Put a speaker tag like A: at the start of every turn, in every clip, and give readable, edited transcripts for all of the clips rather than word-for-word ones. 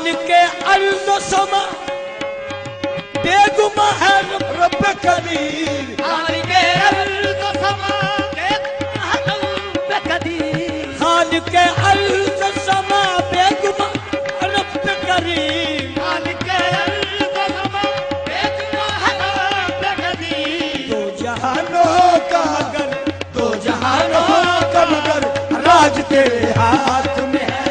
A: के अर्ज़ समा बेगुमा है रब करीम।
B: खान के अर्ज़ समा बेगुमा है रब करीम।
A: खान के अर्ज़ समा बेगुमा रब करीम।
B: खान के अर्ज़ समा बेगुमा है रब करीम।
A: दो जहानों का मगर, दो जहानों का मगर राज तेरे हाथ में है।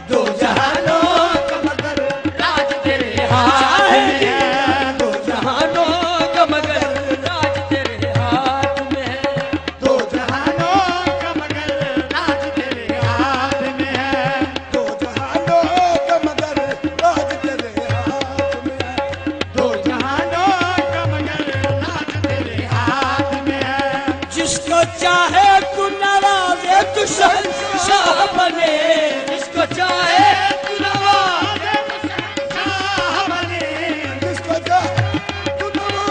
A: दो जहानों का मगर
B: राज तेरे हाथ में है।
A: दो जहानों का मगर
B: राज तेरे हाथ में है।
A: दो जहानों
B: का मगर राज तेरे हाथ में है।
A: दो जहानों का मगर राज तेरे हाथ में है।
B: दो जहानों का मगर राज तेरे हाथ में है।
A: जिसको चाहे तू नवाजे तू शहंशाह बने।
B: जिसको चाहे तू नवाजे तो शहंशाह बने।
A: जिसको चाहे तू नवाजे,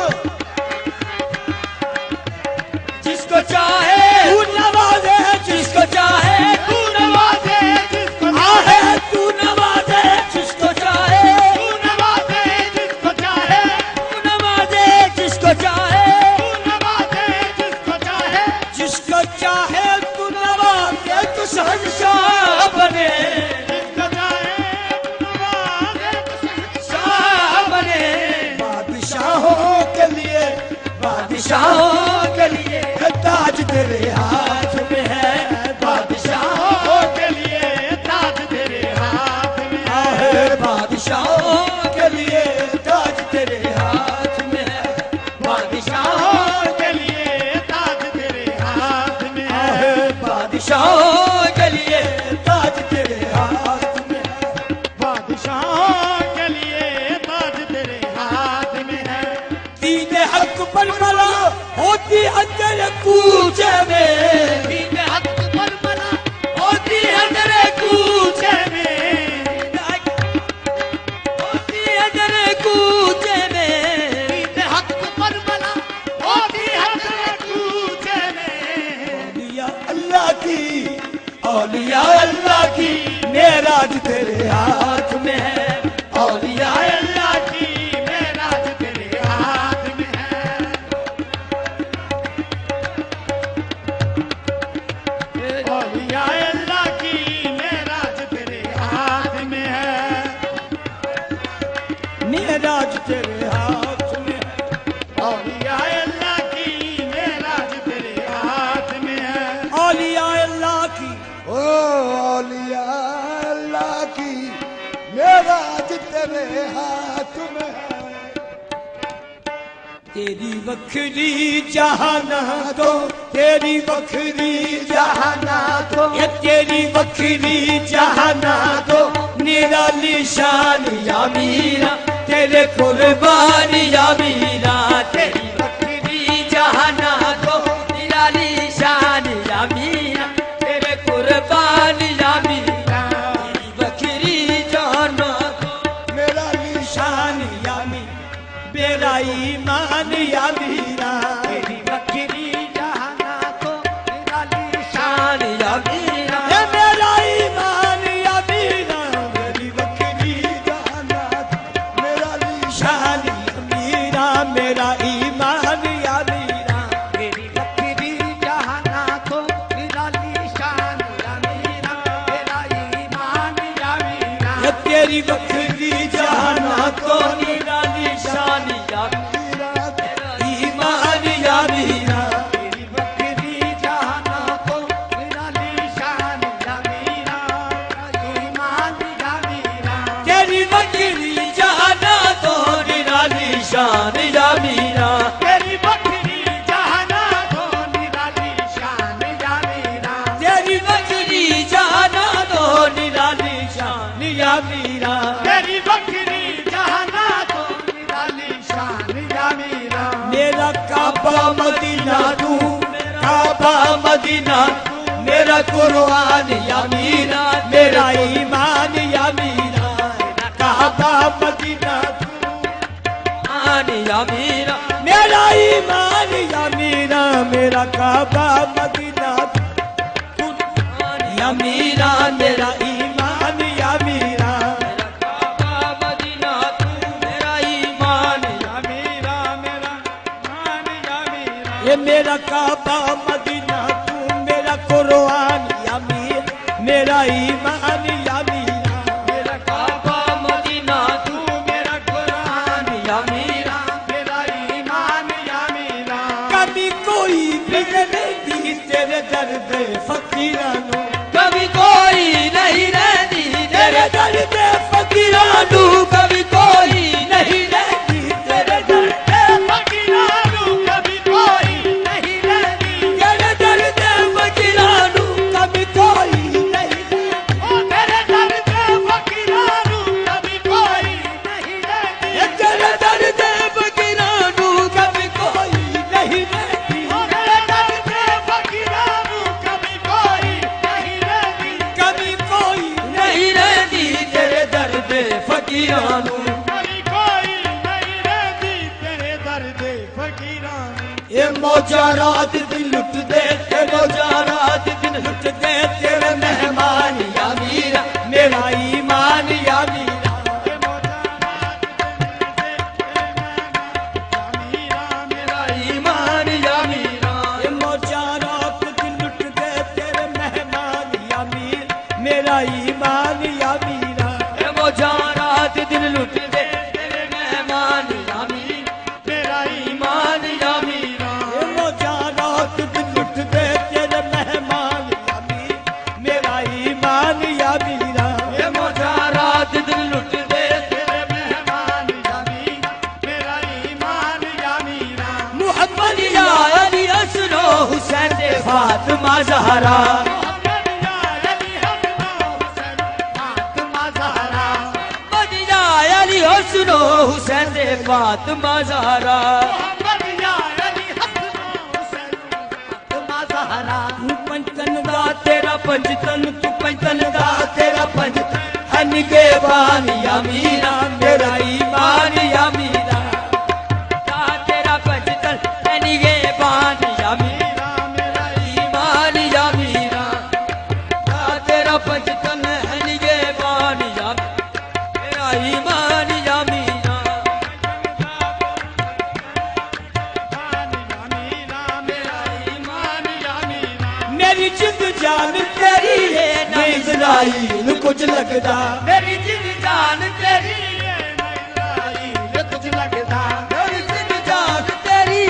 B: जिसको चाहे
A: तू नवाजे, जिसको चाहे
B: तू नवाजे। जिसको
A: आहे तू नवाजे, जिसको चाहे
B: तू नवाजे। जिसको चाहे
A: तू नवाजे, जिसको चाहे
B: तू नवाजे। जिसको चाहे
A: जिसको चाहे तू नवाजे तू शहंशाह बने।
B: जिसको चाहे तू नवाजे तो शहंशाह बने।
A: बादशाहों के लिए, बादशाहों के लिए ताज तेरे हाथ में है।
B: बादशाहों के लिए ताज तेरे हाथ में है।
A: आहे बादशाहों के लिए ताज तेरे हाथ में है।
B: बादशाहों के लिए ताज तेरे हाथ में है।
A: आहे बादशाहों के लिए ताज तेरे हाथ में है।
B: बादशाहों के लिए ताज तेरे हाथ में है।
A: दीन हक पर मला होती अंदर कूचे में।
B: दीन हक पर मला होती है तेरे कूचे में।
A: होती अंदर कूचे में।
B: दीन हक पर मला होती है तेरे कूचे में।
A: औलिया अल्लाह की, औलिया अल्लाह की मेराज तेरे हाथ में है। औलिया
B: अल्लाह की मेराज तेरे हाथ में है। औलिया अल्लाह की मेराज तेरे हाथ में है।
A: मेराज तेरे हाथ में है।
B: औलिया अल्लाह की मेराज तेरे हाथ में है।
A: औलिया अल्लाह की, ओ औलिया अल्लाह की मेराज तेरे हाथ में है। तेरी बखरी जहाना दो, तेरी बखरी जहाना दो, ये तेरी बखरी जहाना दो। निराली शान या मीरा तेरे कुर्बान या मीरा। तेरी बखरी जहाना दो, निराली शान या मीरा तेरे कुर्बान या मीरा। तेरी बखरी जहाना दो, मेरा निशान या मीरा, मेरा ईमान या मीरा।
B: तेरी बखरी जहाना तो निराली शान या मीरा।
A: ये मेरा ईमान या मीरा, मेरी बखरी जहाना दो, मेरा निशान या मीरा, मेरा ईमान या मीरा।
B: तेरी बखरी जहाना तो निराली शान या मीरा। तेरा ईमान या मीरा।
A: ये तेरी बखरी जहाना को निराली शान या मीरा, तेरा ईमान या मीरा।
B: तेरी बखरी जहाना तो निराली शान या मीरा। ईमान या मीरा।
A: तेरी बखरी जहाना तो निराली शान या मीरा।
B: तेरी बखरी जहाना तो निराली शान या मीरा।
A: तेरी बखरी जहाना तो निराली शान या मीरा।
B: तेरी बखरी जहाना तो निराली शान या मीरा।
A: मेरा काबा मदीना तू, काबा मदीना मेरा कुर्बान या मीरा, मेरा ईमान या मीरा। काबा मदीना तू, ईमान या मीरा, मेरा ईमान या मीरा। मेरा काबा मदीना तू, या मीरा, मेरा ईमान या मीरा। मेरा काबा मदीना तू मेरा कुरान या मीर मेरा ईमान या मीरा
B: मेरा काबा मदीना तू मेरा कुरान या मीरा मेरा ईमान या मीरा
A: कभी कोई बिगड़े दी तेरे दर्द फकीरानू
B: कभी कोई नहीं रहती तेरे दर्द फकीरानू कभी कोई नहीं रहती तेरे दर्द फकीरानू कभी कोई नहीं रहती
A: तेरे दर्द फकीरानू कभी कोई नहीं
B: ओ तेरे दर्द फकीरानू कभी कोई नहीं रहती
A: तेरे दर्द फकीरानू कभी कोई नहीं रहती
B: ओ तेरे दर्द फकीरानू कभी कोई नहीं रहती
A: कभी कोई
B: नहीं रहती तेरे दर्द फकीरानू
C: कभी कोई नहीं रहती तेरे दर्द फकीरान
A: ये मौजा रात दिन लुट दे ते मौजा रात दिन लुट दे तेरे मेहमान या मीरा मेरा ईमान या मीरा
B: मेरा ईमान या मीरा
A: ये मौजा रात दिन लुट दे तेरे मेहमान या मीर मेरा ईमान या मीरा
B: ए मौजा रात दिन लुट दे तेरे मेहमान या मीर
C: तेरा
B: ईमान या मीरा
A: ये मौजा रात दिन लुट दे तेरे मेहमान या मीर मेरा ईमान या मीरा
B: ए मौजा रात दिन लुट दे
C: तेरे मेहमान या मीरा मेरा ईमान या मीरा
A: मोहम्मद
B: या अली असनो हुसैन दे फातिमा ज़हरा
C: मोहम्मद या अली हसन हुसैन फातिमा ज़हरा
B: मदिया अली असनो हुसैन दे फातिमा ज़हरा
C: मोहम्मद या अली हसन हुसैन फातिमा ज़हरा
A: तू पंचतन दा तेरा पंचतन तू पंचतन दा तेरा पंचतन हन के बान या मीरा मेरा ईमान या मीरा
B: ता तेरा पंचतन निगे बान या मीरा
C: मेरा
B: ईमान या मीरा ता तेरा पंचतन निगे बान या मेरा ईमान या मीरा
C: मेरा ईमान या मीरा
A: मेरी जिंद जान तेरी है न इज़राइल कुछ लगदा
B: मेरी जिंद जान तेरी
C: कुछ लगता
B: मेरी जिंद जान तेरी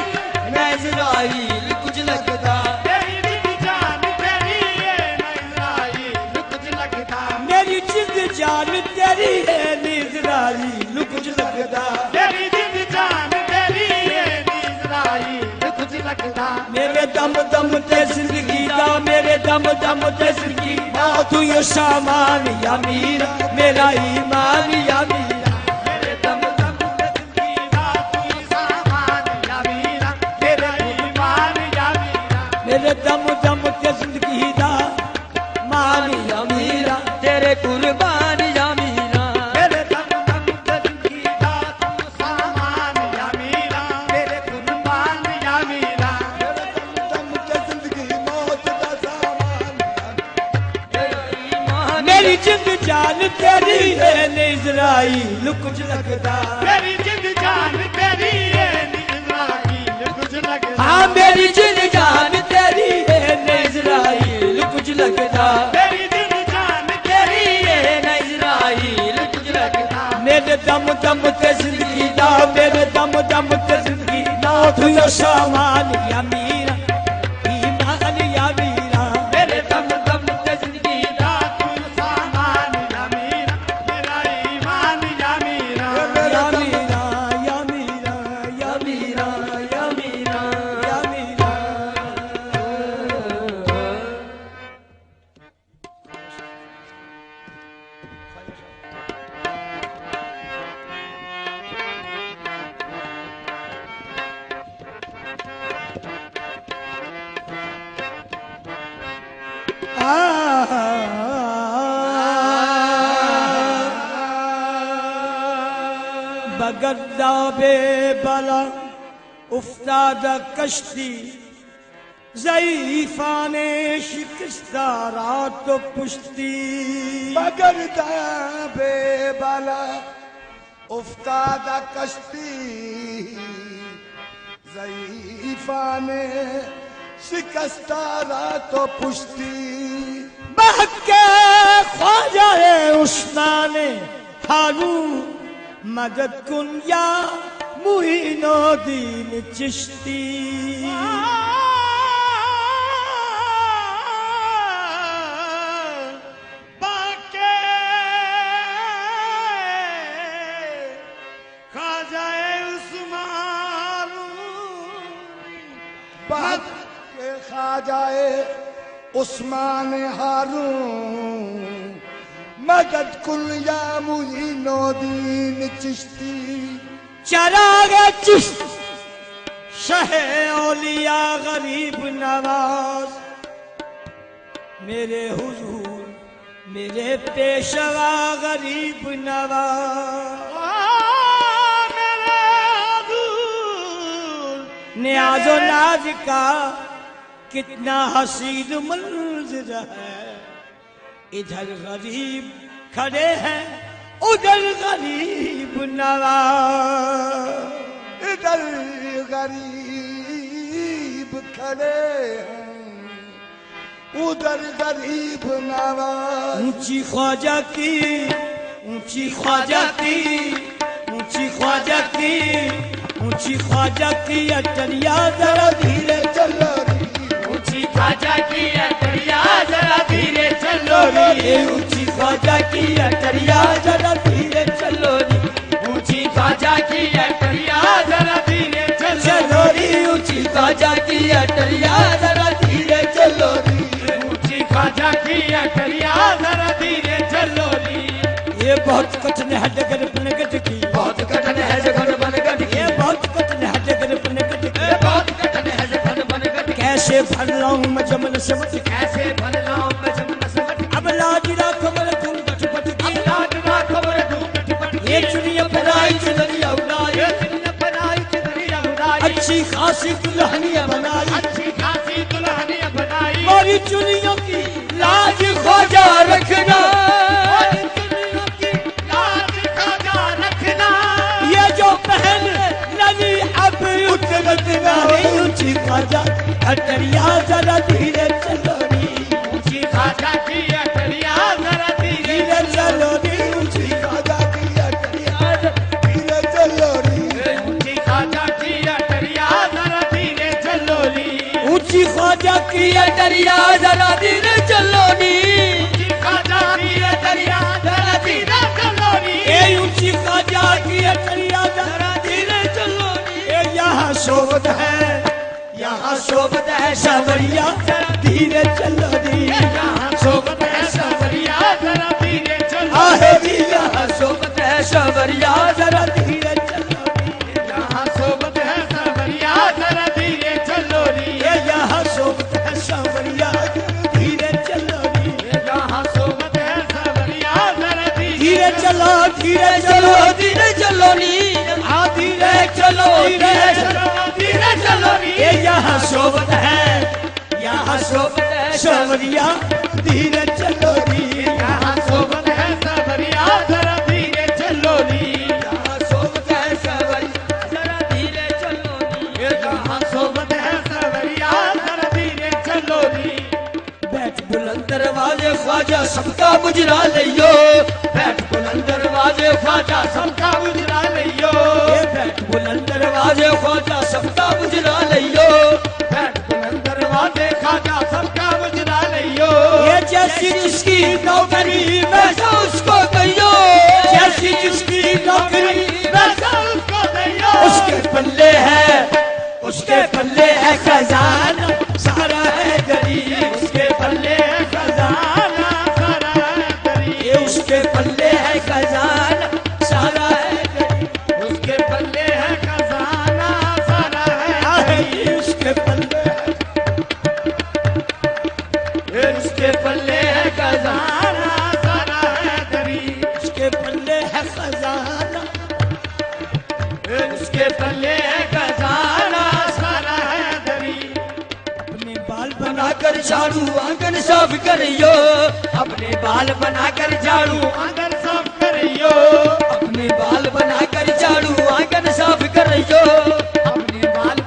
B: मैं इज़राइल कुछ लगता
C: तेरी दिल जान तेरी है इज़राइल कुछ लगता
A: मेरी जिंद जान तेरी है न इज़राइल कुछ लगदा
C: तेरी दिल जान तेरी है इज़राइल कुछ लगता
A: मेरे दम दम ते जिंदगी दा मेरे दम दम ते जिंदगी दा तू यो सामान या मीरा मेरा ईमान या मीरा
C: मेरे दम दम जिंदगी दा तू सामान या मीरा तेरा ईमान या मीरा
A: मेरे दम दम ते जिंदगी दा मान या मीरा
B: तेरे कुर्बान या मीरा
C: मेरे दम दम जिंदगी दा तू सामान या मीरा तेरे कुर्बान या मीरा
A: दम ते जिंदगी मौत दा सामान
B: तेरा ईमान
A: मेरी जिंद जान तेरी है न इज़राइल कुछ लगदा
C: तेरी जिंद जान तेरी है इज़राइल कुछ लगता
A: हाँ मेरी जिंद जान तेरी है न इज़राइल कुछ लगदा
C: तेरी दिल जान
B: तेरी है न इज़राइल कुछ लगता
A: मेरे दम दम ते जिंदगी दा मेरे दम दम ते जिंदगी दा तू यो सामान या मीरा ईमान या मीरा
B: मेरे दम दम ते जिंदगी दा
C: तू सामान या मीरा तेरा ईमान या मीरा
A: या मीरा या मीरा या मीरा या मीरा या मीरा बगरदा बेबला उफ्तादा कश्ती ज़ईफ़ाने शिकस्ता रात पुश्ती
D: बगरदा बेबला उफ्तादा कश्ती ज़ईफ़ा ने शिकस्तारा तो पुश्ती
A: बहके ख्वाजा उस्मान हारून मदद कुन या मुइनुद्दीन चिश्ती
D: बात के ख्वाजाए उस्मान हारून मदद कुल या मुइनुद्दीन चिश्ती
A: चराग चिश्त शाह औलिया गरीब नवाज मेरे हुजूर मेरे पेशवा गरीब नवाज न्याज़ो नाज का कितना हसीन मंजर है इधर गरीब खड़े हैं उधर गरीब नवाज
D: इधर गरीब खड़े हैं उधर गरीब नवाज
A: ऊंची ख्वाजा की ऊंची ख्वाजा की ऊंची ख्वाजा की ऊंची ख्वाजा की अटरिया जरा धीरे चलो
B: ऊंची ख्वाजा की अटरिया जरा धीरे चलो रे
A: ऊंची ख्वाजा की अटरिया जरा धीरे चलो
B: ऊंची ख्वाजा की अटरिया जरा धीरे चलो
A: रे ऊंची ख्वाजा की अटरिया जरा धीरे चलो
B: ऊंची ख्वाजा की अटरिया जरा धीरे चलो
A: ये बहुत कठिन है डगर बनगट की
B: बहुत कठिन है जगन बनगट की
A: ये बहुत कठिन है डगर बनगट की
B: बहुत कठिन है जगन बनगट
A: कैसे भर लाऊं मैं जमन समझ
B: कैसे भर लाऊं मैं जमन समझ
A: अब लाज ना खबर तुम गठपट की
B: लाज ना खबर तू गठपट
A: ये चुनिया बनाई चुनरिया उड़ाई
B: ये चिन्ह बनाई चुनरिया उड़ाई
A: अच्छी खासी दुल्हनिया बनाई
B: अच्छी खासी दुल्हनिया बनाई
A: मोरी चुनियों की लाज ख्वाजा रखना ये जो पहन नदी अब उतरत नहीं ऊंची ख्वाजा अटरिया जरा धीरे चलो
B: ऊंची ख्वाजा की अटरिया जरा धीरे
A: धीरे चलो
D: ऊंची ख्वाजा की अटरिया धीरे चलो
B: ऊंची ख्वाजा की अटरिया जरा धीरे चलो
A: ऊंची ख्वाजा की अटरिया जरा धीरे चलो
B: ऊंची ख्वाजा की अटरिया जरा धीरे चलो
A: ए ऊंची ख्वाजा की अटरिया जरा धीरे चलो ए यहाँ शोभत है सावरिया जरा धीरे चलो
B: यहाँ शोभत है सावरिया जरा धीरे चलो
A: आहे जी यहाँ शोभत है सावरिया जरा धीरे चलो
B: यहाँ शोभत है सावरिया जरा धीरे चलो
A: ये यहाँ शोभत है सावरिया धीरे चलो
B: यहाँ शोभत है सावरिया जरा
A: धीरे चलो धीरे चलो धीरे चलो हाँ धीरे चलो धीरे चलो
B: धीरे चलो
A: ये यहाँ शोभत है सावरिया धीरे चलो
B: यहाँ शोभत है सावरिया जरा धीरे चलो
A: यहाँ शोभत है सावरिया जरा धीरे चलो
B: यहाँ शोभत है सावरिया जरा धीरे चलो
A: बैठ बुलंद दरवाजे ख्वाजा सबका बुझरा लियो
B: बैठ बुलंद दरवाजे ख्वाजा सबका बुझरा लियो
A: ये बैठ बुलंद दरवाजे ख्वाजा सबका बुझरा लियो
B: बैठ बुलंद दरवाजे ख्वाजा सबका बुझरा लियो
A: ये जैसी जिसकी नौकरी वैसा उसको कहियो जैसी जिसकी नौकरी
B: वैसा उसको दियो
A: उसके पल्ले है खजाना सारा है गरीब
B: उसके पल्ले है खजाना सारा है गरीब
A: ये उसके पल्ले है खजाना सारा है गरीब
B: उसके पल्ले है खजाना सारा है
A: ये उसके पल्ले
B: उसके पल्ले है खजाना सारा है गरीब
A: उसके पल्ले है खजाना
B: उसके पल्ले है खजाना सारा है गरीब
A: अपने बाल बनाकर झाड़ू आंगन साफ करियो अपने बाल बनाकर झाड़ू
B: आंगन साफ करियो
A: अपने बाल बनाकर झाड़ू आंगन साफ करियो
B: अपने बाल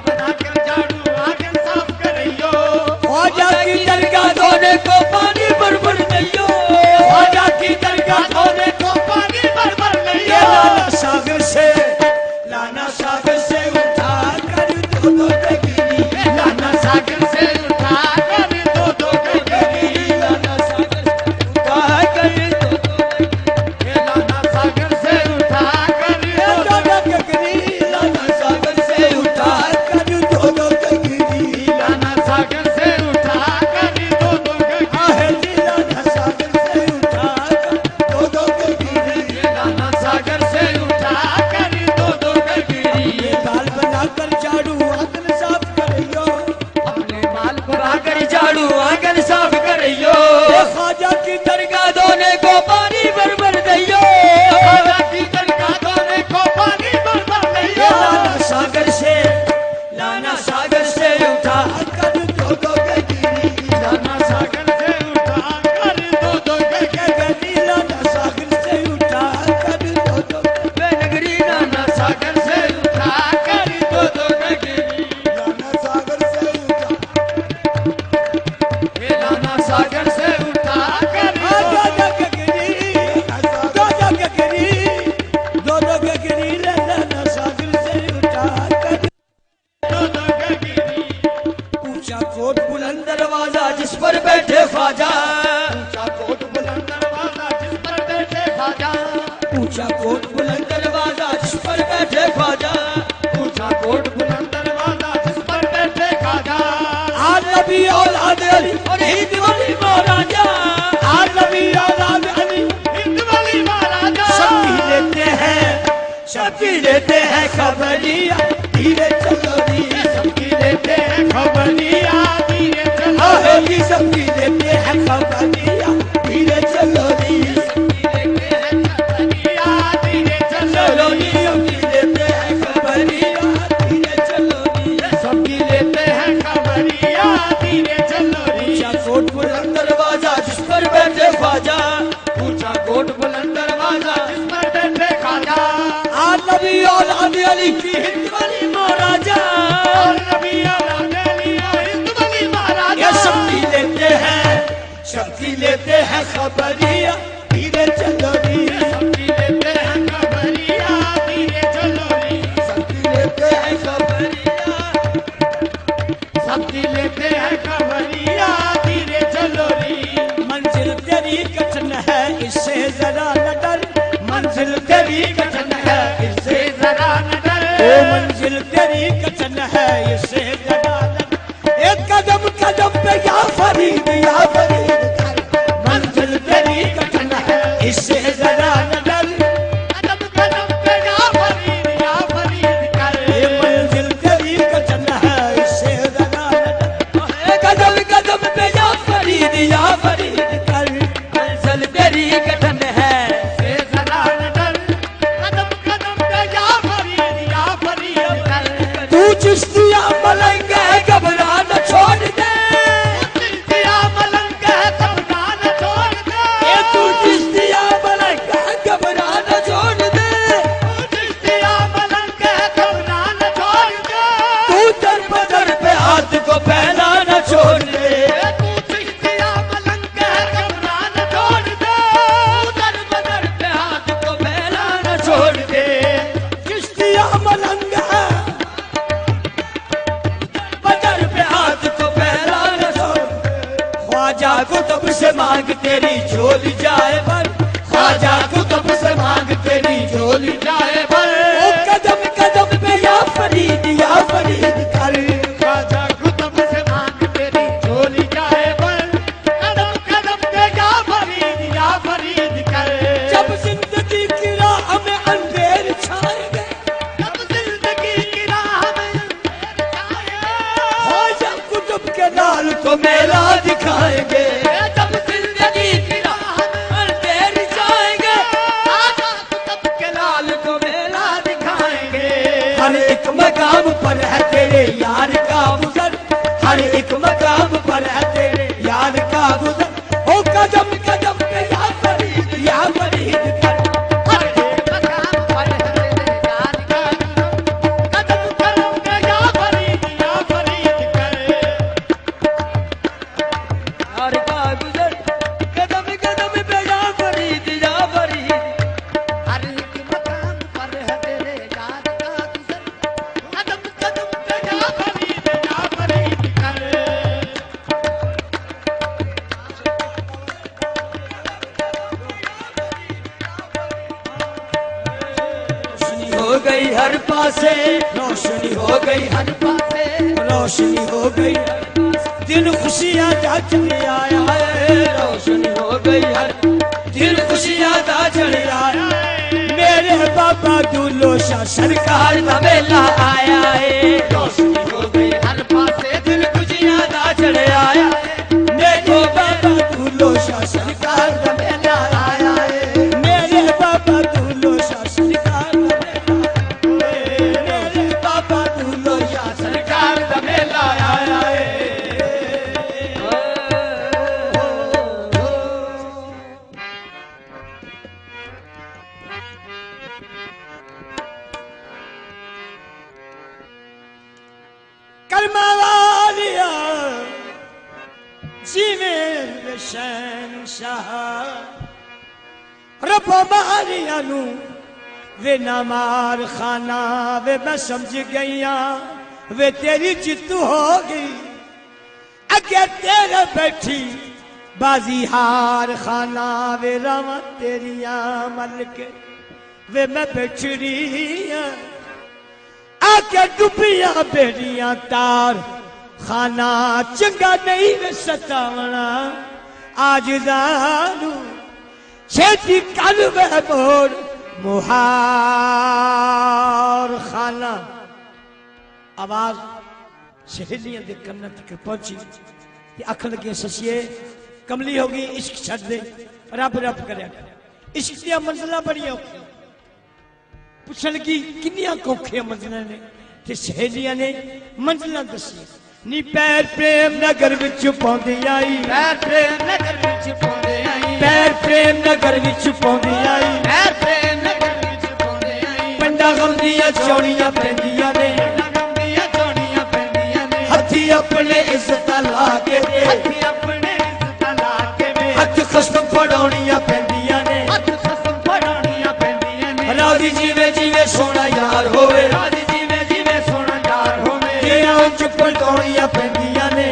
A: ऊंचा कोट बुलंद दरवाजा जिस पर बैठे ख्वाजा,
C: ऊंचा कोट बुलंद दरवाजा जिस पर बैठे ख्वाजा,
A: आज नबी औलाद अली और हिंद वाली महाराजा, आज नबी औलाद अली
C: हिंद वाली महाराजा।
A: सबकी लेते हैं खबरिया, धीरे चलो री
C: सबकी लेते हैं खबरिया, धीरे चलो
A: होगी, सबकी लेते हैं खबरिया, धीरे चलो री
C: लेते हैं खबरिया, धीरे चलो
A: चलो री, सबकी लेते हैं खबरिया, धीरे चलो री
C: सबकी लेते हैं खबरिया, धीरे चलो
A: ऊंचा कोट बुलंद दरवाजा जिस पर बैठे ख्वाजा,
C: ऊंचा कोट बुलंद दरवाजा जिस पर बैठे ख्वाजा,
A: आज नबी औलाद अली की हिंद वाली महाराजा,
C: और नबी औलाद अली और हिंद वाली महाराजा।
A: ये सबकी लेते हैं खबरिया, धीरे चलो री
C: सबकी लेते हैं खबरिया, धीरे चलो
A: सबकी लेते हैं खबरिया,
C: सबकी लेते हैं खबरिया, धीरे चलो
A: मंजिल तेरी कठिन है इससे जरा न डर, मंजिल तेरी कठिन है इससे
C: जरा न डर।
A: ओ मंजिल तेरी कठिन है इससे जरा न डर, एक कदम कदम पे या फरीद कर, मंजिल तेरी कठिन है इससे जरा न डर,
C: कदम कदम पे या फरीद कर।
A: ये मंजिल तेरी कठिन है इससे जरा न डर, कदम कदम पे या फरीद कर, मंजिल तेरी कठिन है
C: से जरा न डर, कदम कदम पे या फरीद कर।
A: तू चिश्तिया मलंग है घबरा न छोड़ दे,
C: चिश्तिया मलंग है घबरा न छोड़ दे,
A: ये तू चिश्तिया मलंग है घबरा न छोड़ दे,
C: चिश्तिया मलंग है घबरा न छोड़ दे,
A: तू दर बदर पे हाथ को फैला न छोड़ दे,
C: तू चिश्तिया मलंग है घबरा न छोड़ दे,
A: दर बदर पे हाथ को फैला न छोड़ दे, चिश्तिया मलंग है बदर पे हाथ को फैला न छोड़ दे, ख्वाजा कुतुब से मांग तेरी झोली जाए पर, ख्वाजा कुतुब से मांग तेरी झोली
C: जाए भर।
A: ओ कदम कदम पे या फरीद कर,
C: ख्वाजा कुतुब से मांग तेरी झोली जाए भर, कदम कदम पे या फरीद कर।
A: जब जिंदगी की राह में अंधेर छाएंगे,
C: जब जिंदगी की राह में अंधेर छाए,
A: ख्वाजा कुतुब के लाल को मेला दिखाएंगे,
C: जब जिंदगी की राह में
A: अंधेर छाएंगे,
C: ख्वाजा कुतुब के लाल को मेला दिखाएंगे।
A: हर एक मकाम पर है तेरे यार का गुजर, हर एक मकाम पर है तेरे यार का गुजर, ओ कदम कदम पे या फरीद कर,
C: हर एक मकाम पर है तेरे यार का गुजर, कदम कदम पे या फरीद कर।
A: यार का गुजर, कदम कदम पे या फरीद
C: हर एक मकाम पर है तेरे यार का गुजर, कदम कदम पे या फरीद कर।
A: रोशनी हो गई हर पासे, रोशनी हो गई हर
C: पासे
A: रोशनी हो गई, दिन खुशियाँ दा चढ़ आया है, रोशनी हो गई हर दिन खुशियाँ दा चढ़ आया, मेरे बाबा दूल्हो शाह सरकार का मेला आया है, रोशनी हो गई
C: हर पासे
A: दिन खुशियाँ दा चढ़ आया है, मेरे बाबा दूल्हो शाह सरकार का मेला आया है, मेरे बाबा दूल्हो शाह सरकार का मेला आया है, मेरे बाबा दूल्हो शाह सरकार का मेला आया है। करमावालिया जिवें शहंशाह, रब्बो मारिया नू वे ना मार खाना, वे मैं समझ गईया वे तेरी जिद्द हो गई, अगे तेरे बैठी बाजी हार खाना, वे रावा तेरिया मल के वे मैं बिछड़ी आके डुबिया बेड़ियां तार खाना चंगा नहीं वे सतावना आज दारू छेती कल वे मोर मुहार खाना। आवाज सहेलियां दे कन्ना तक पहुंची अख लगे ससिए कमली होगी इश्क छड़ दे रब रब करे इश्क दिया मंजिला बड़िया पुछन की किनिया कोखिया मंजिला ने ते सहेलियां ने मंजिला दसी नी पैर प्रेम नगर विच पौंदी आई
C: पैर प्रेम नगर विच पौंदे आई
A: पैर प्रेम नगर विच पौंदी आई
C: पैर प्रेम नगर विच पौंदे आई
A: पंडा गम दियां चौड़ियां पैंदियां ने
C: लगम दियां चोड़ियां पैंदियां ने
A: हथी अपने इज्जत ला के दे
C: हथी अपने इज्जत ला के वे
A: हथ खसम फड़ाउणियां पैंदियां ने
C: हथ खसम फड़ाउणियां पैंदियां ने
A: राजी जीवे जीवे सोना यार होवे
C: राजी जीवे जीवे सोना यार होवे
A: तेरा उंच पलटौणियां पैंदियां ने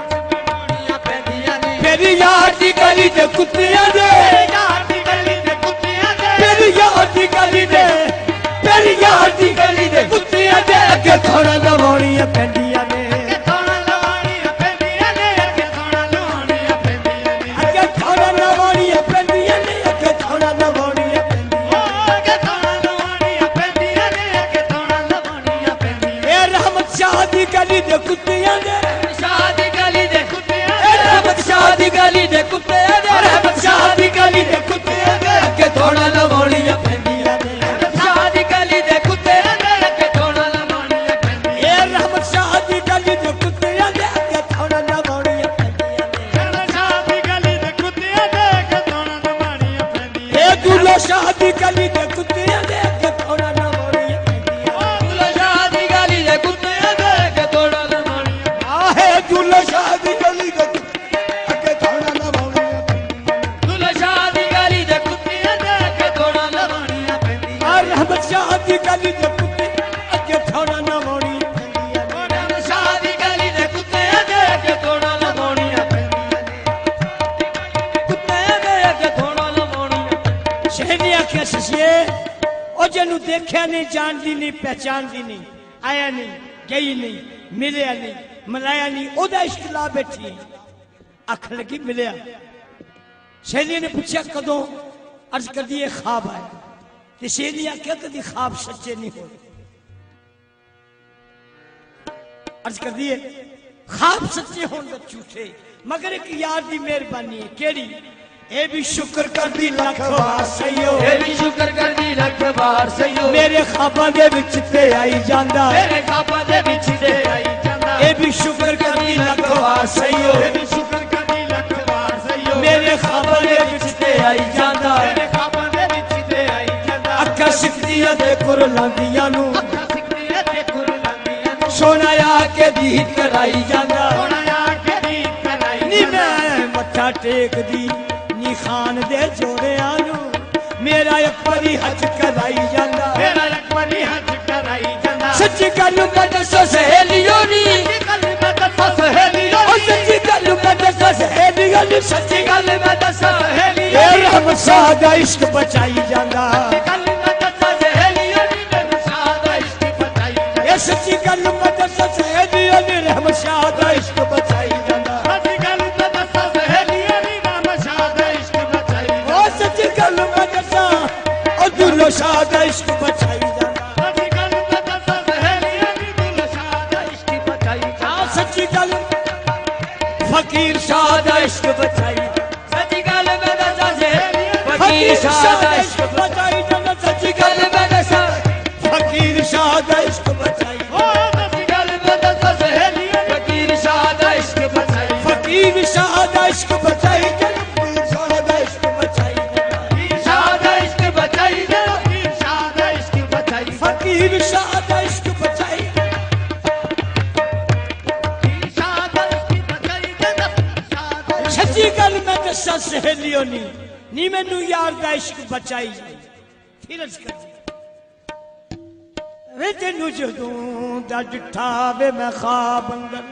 C: चोड़ियां पैंदियां ने
A: मेरी यार दी गली दे कुत्तियां दे
C: यार दी गली दे कुत्तियां दे
A: मेरी यार दी गली दे मेरी यार दी गली दे कुत्तियां दे अगे थोड़ा लवाउणियां पैंदियां ने
C: थोड़ा लवाणियां पैंदियां ने अगे थोड़ा लवाणियां पैंदियां ने
A: अगे थोड़ा लवाउणियां पैंदियां ने अगे थोड़ा लवाउणियां पैंदियां
C: अगे थोड़ा लवाणियां पैंदियां ने अगे थोड़ा लवाणियां पैंदियां
A: ए रहमत शाह दी गली दे कुत्तियां दे
C: शादी गली दे कुत्तियां
A: ए रहमत शाह दी गली दे कुत्तियां दे रहमत शाह दी गली दे कुत्तियां दे अगे थोड़ा लवाउणियां पैंदियां ने
C: शादी गली दे कुत्तियां दे अगे थोड़ा लवाणियां पैंदियां
A: ए रहमत शाह दी गली दे कुत्तियां दे अगे थोड़ा लवाउणियां पैंदियां ने
C: शादी गली दे कुत्तियां दे अगे थोड़ा लवाणियां पैंदियां
A: ए दूल्हा शाह दी गली दे कुत्तियां दे अगे थोड़ा लवाउणियां पैंदियां
C: शादी गली दे कुत्तियां दे अगे थोड़ा लवाणियां
A: आहे दूल्हा शाह दी गली दे
D: अगे थोड़ा लवाउणियां
C: दुल्हा शादी गली दे कुत्तियां दे अगे थोड़ा लवाणियां पैंदियां
A: आ रहमत शाह दी गली दे कुत्तियां अगे थोड़ा लवाउणियां पैंदियां ने
C: शादी गली दे कुत्तियां दे अगे थोड़ा लवाणियां पैंदियां कुत्तियां दे अगे थोड़ा लवाणियां
A: शहनी आख्या ससिए ओ जनु देखा नहीं जानती नहीं पहचानती नहीं आया नहीं गई नहीं मिलया नहीं मलाया नहीं ओदा इश्क ला बैठी अख लगी मिलया शहनी ने पूछा कदों अर्ज कर दिए ख्वाब आए ते शहनी आख्या कदी ख्वाब सच्चे नहीं हो अर्ज कर दिए ख्वाब सच्चे होने झूठे मगर एक यार दी मेहरबानी है केड़ी ए भी शुक्र कर दी लख बार सईयो
C: ए भी शुक्र कर दी लख बार सईयो
A: मेरे ख्वाबां दे विच ते आई जांदा
C: मेरे खाबा दे विच ते आई जांदा
A: ए भी शुक्र कर दी लख बार सईयो
C: ए भी शुक्र कर दी लख बार सईयो
A: मेरे ख्वाबां दे विच ते आई जांदा
C: मेरे खाबा दे विच ते आई जांदा
A: अक्खां सिकदियां दे कुरलांदियां नु
C: अखा सिकदियां ते कुरलांदियां नु
A: सोना आके दीद कराई जांदा
C: सोना आके दी कराई
A: नी मैं मत्था टेकदी नी खान दे जोड़ियां नु मेरा एक परी हज कराई जांदा
C: मेरा अकबरी हज कराई जांदा
A: सच्ची गल मैं दसो सहेलियों नी
C: गल मैं दसा सहेलियों
A: ओ सच्ची गल मैं दसो सहेलियों नी सच्ची गल
C: मैं दसा
A: ए
C: सहेलियों
A: रहमत शाह दा इश्क बचाई जांदा
C: गल मैं दसा सहेलियों नी मेरे सादा इश्क बताई
A: ए सच्ची गल मैं दसो सहेलियों नी रहमत शाह दा इश्क बचाई जांदा
C: सच्ची गल मैं दसा सहेलियों नी मेरे सादा इश्क बताई
A: ओ सच्ची गल मैं दसा ओ दुल्लो शाह दा इश्क बचाई जांदा
C: सच्ची गल मैं दसा सहेलियों नी मेरे सादा इश्क बताई
A: आ सच्ची गल फकीर शाह दा इश्क बचाई
C: सच्ची गल मैं दसा सहेलियों
A: फकीर शाह दा इश्क बचाई जांदा सच्ची गल मैं दसा फकीर शाह दा इश्क बचाई
C: ओ सच्ची गल मैं दसा सहेलियों फकीर शाह दा इश्क बताई
A: फकीर शाह दा इश्क बचाई जांदा शाह दा इश्क बचाई जांदा
C: फकीर शाह दा इश्क बताई दे फकीर शाह दा इश्क बताई
A: फकीर शाह दा इश्क बचाई
C: फकीर शाह दा इश्क बताई दे शाह दा
A: सच्ची गल मैं दसा सहेलियों नी मैनू यार दा इश्क बचाई फिर अर्ज कर वे तेनू जदों दा डिठा वे मैं ख्वाब अंदर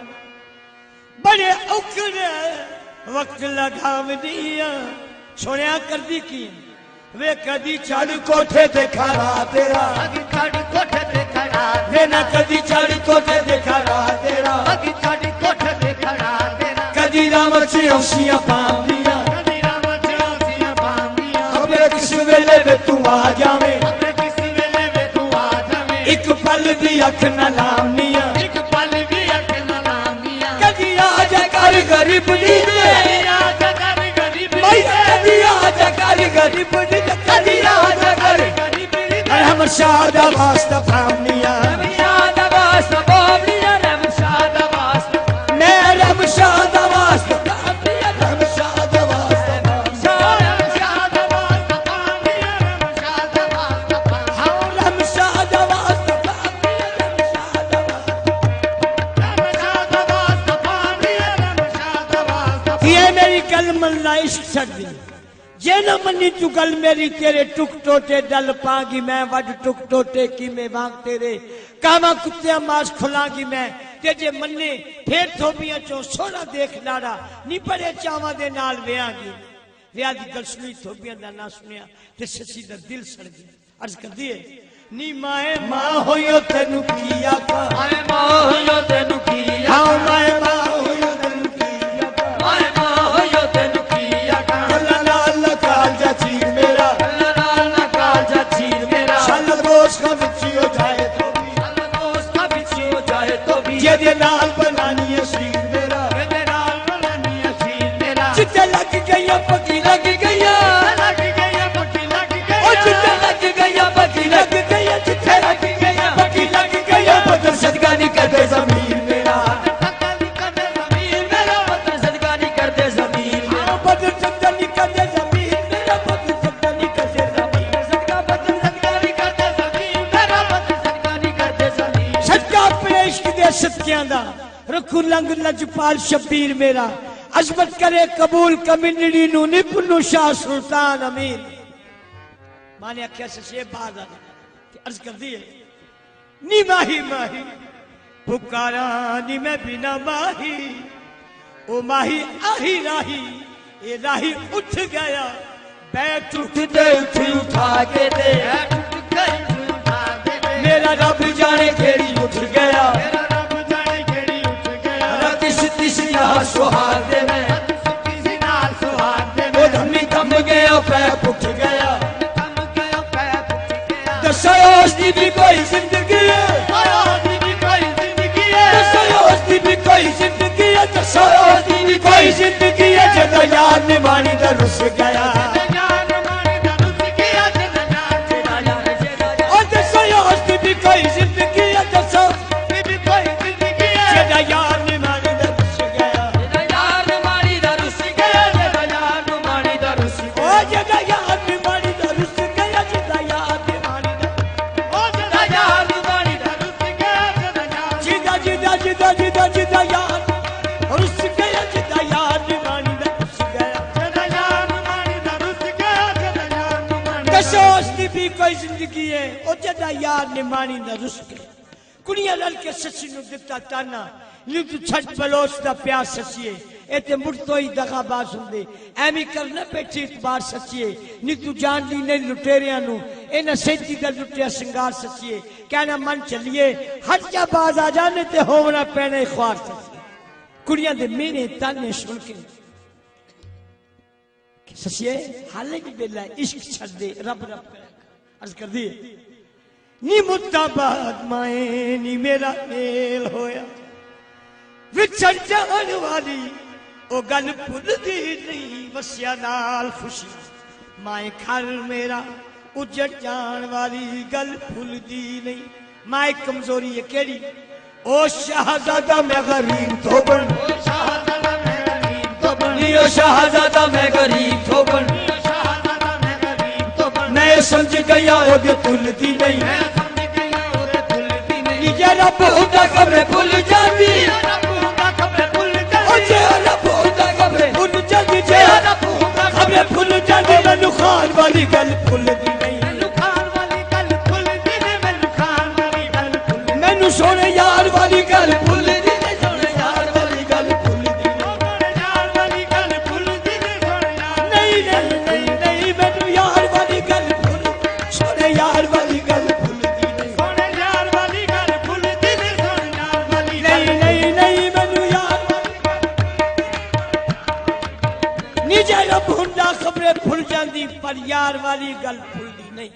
A: बड़े औखड़े वक्त लगावदियां सुनिया करदी की वे कदी चढ़ कोठे ते खड़ा तेरा
C: अगी छड़ी कोठे ते खड़ा
A: वे न कदी चढ़ कोठे ते खड़ा तेरा
C: अगी छड़ी कोठे ते खड़ा तेरा
A: कदी राम चिड़ौसियां पांदियां
C: कदी राम चिड़ौसियां पांदियां
A: खबरे किस वेले वे तू आ जावे
C: अपने किस वेले वे तू आ जावे
A: एक पल दी अख न लावनियां
C: एक पल भी अख न लांदियां
A: कदी आजा कर गरीब दी
C: तेरा जगर गरीब
A: भाई कदी आजा कर गरीब दी कदी आजा कर
C: गरीब
A: हम शादा वास्ता पावनियां
B: शादा वास्ता बावलिया रम शादा वास्ता
A: मैं रब शादा वास्ता पावनियां रब शादा वास्ता
C: रम शादा वास्ता पानिया रम शादा वास्ता पानिया
A: हाँ रब शादा वास्ता पावनियां रब शादा
C: पानिया रम शादा वास्ता
A: ये मेरी गल मन्ना इश्क छड़ दी जे न मन्नी तू गल मेरी तेरे टुक टोटे डल पागी मैं वड टुक टोटे की मैं वांग तेरे कामा कुत्ते मास खुलागी मैं ते जे मन्ने फिर थोबियां चो सोना देख लाड़ा नी बड़े चावा दे नाल वेआगी विआह दी गल सुनी थोबियां दा ना सुनिया ते सच्ची दा दिल सड़ गया अर्ज कर दिए नी माए मां होयो तेनु किया का
B: माए मोहयो तेनु किया
A: हाँ माए मां होयो तेनु किया का
B: माए मोहयो तेनु किया का
A: अल्लाह अल्लाह कालजा चीर मेरा
B: अल्लाह ना काजा चीर मेरा
A: शाल दोष का विचियो जाए तो भी
B: अल्लाह दोस्त का बिछी हो जाए तो भी
A: ये दे नाल बनानी है शीर मेरा
C: मेरे नाल बनानिया सीन मेरा
A: चिट्टे लग गई पकी लग गई
C: लग गई पट्टी लग गई
A: ओ चिट्टे लग गई पकी लग गई चिट्टे लग गई पकी लग गई बदर सदका नहीं करते जमीन मेरा
C: तकली कदे जमीन मेरा
B: वतन सदका नहीं करते जमीन में
A: हाँ, बदर सदका नहीं करते जमीन मेरा बदर सदका नहीं करते जमीन
B: सदका वतन सदका नहीं करते जमीन मेरा वतन सदका नहीं करते जमीन
A: सदका अपने इश्क दे सदकियां दा रखू लंग लजपाल शबीर मेरा अजमत करे कबूल कमिंदड़ी नु निपुनु शाह सुल्तान अमीर माने आख्या से बाद अर्ज कर दिए नी माही माही पुकारा नी मैं बिना माही ओ माही आही राही ये राही उठ गया बैठ उठते उठ उठा के दे
C: टूट गई उठा दे
A: मेरा रब जाने केड़ी उठ गया
C: मेरा रब जाने केड़ी उठ गया
A: रतिश तिश यहाँ सुहाग दे मैं
C: किसी नाल सुहाग दे
A: वो धम्मी थम गया पैर उठ गया
C: कम गया पैर उठ गया
A: दसोस दी भी कोई जिंदगी है
C: दसोस दी भी कोई जिंदगी है
A: दसोस दी भी कोई जिंदगी है दसोस दी भी कोई जिंदगी है जदा यार ने मानी दा रुस गया
C: जान मारे दरुस किया जदा जान
A: और दसोस दी भी कोई जिंदगी है दसोस
C: दी भी कोई जिंदगी है
A: जदा यार ने मानी दा रुस गया
B: यार मारी दरुस गया जदा यार मारी दरुस
A: ओ जदा यार ने मानी दा रुस गया जदा यार ने मानी दा
C: ओ जदा यार मारे दरुस किया जदा जान
A: जिदा जिदा जिदा जिदा जिदा यार रुस गया जिदा यार ने मानी दा रुस गया
C: जदा यार मारे दरुस किया जदा यार मारे
A: दसोस दी भी कोई जिंदगी है ओ जदा यार ने मानी दा रुस गया कुड़ियां लल के सच्ची नु दिता ताना नी तू छट बलोच दा प्यार सच्चीए ए ते मुड़ तो ही दगाबाज हुंदे एवी करना बैठी इतबार सच्चीए नी तू जान ली ने लुटेरियां नु इना सच्ची दा लुटिया सिंगार सच्चीए कहना मन चलिए हट जा बाज आ जाने ते होवना पैने ख्वार सच्चीए कुड़ियां दे मेरे ताने सुन के सच्चीए हाले की बेला इश्क छड़ दे रब रब कर अर्ज कर दिए नी मुत्ताबाद माए नी मेरा मेल होया विछड़ जान वाली ओ गल भुलदी नहीं वसिया नाल खुशी माए घर मेरा उजड़ जान वाली गल भुलदी नहीं माए कमजोरी है केड़ी ओ शहजादा मैं गरीब तो बन
C: शाहजादा मैं गरीब तो बन
B: ओ शाहजादा मैं गरीब तो बन
C: शाहजादा मैं गरीब तो बन
A: मैं समझ गया ओदे भुलदी नहीं
C: मैं समझ गया ओरे भुलदी नहीं
A: ये रब होता कबरे भूल जाती
C: रब होगा खबरे भूल जा
A: ओ जे रब होता कबरे भूल जाती जे
C: रब होगा
A: खबरे भूल जाती मैनू खान वाली गल भुलदी नहीं
C: मैनू खान वाली गल भुलदी नहीं मैनू खान वाली गल भुलदी
A: मैनू सोने यार वाली गल भुलदी नहीं सोने यार वाली गल भुलदी
C: यार वाली गल भुलदी नहीं सोने यार
A: नहीं नहीं नहीं नहीं मैनू यार वाली यार वाली गल भुलदी नहीं
B: सुन यार वाली गल भुलदी नहीं सुन यार वाली
A: नहीं नहीं नहीं मैनू यार नी जेड़ा भुंडा खबरे भुल जांदी पर यार वाली गल भुलदी नहीं